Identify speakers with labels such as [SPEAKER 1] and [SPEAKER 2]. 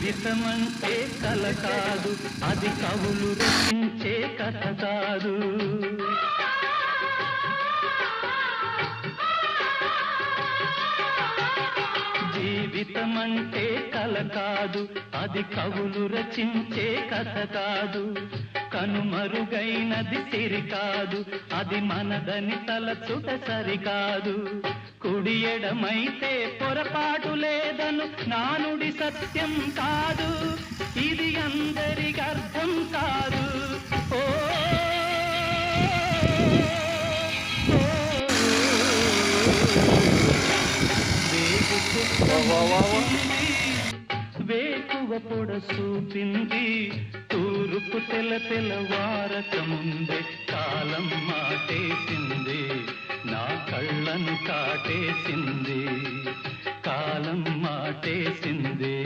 [SPEAKER 1] జీవితమంటే కల కాదు, అది కవులు రచించే కథ కాదు. జీవితమంటే కల కాదు, అది కవులు రచించే కథ కాదు. కనుమరుగైనది సిరి కాదు, అది మనదని తలచుట సరికాదు. కుడి ఎడమైతే పొరపాటు లేదను నానుడి సత్యం కాదు, ఇది అందరికి అర్థం కాదు. ఓ వేకువ పొడ చూపింది, తూరుపు తెల్లవారక ముందే కాలం మాటేసింది, నా కళ్ళను కాటేసింది, కాలం మాటేసింది.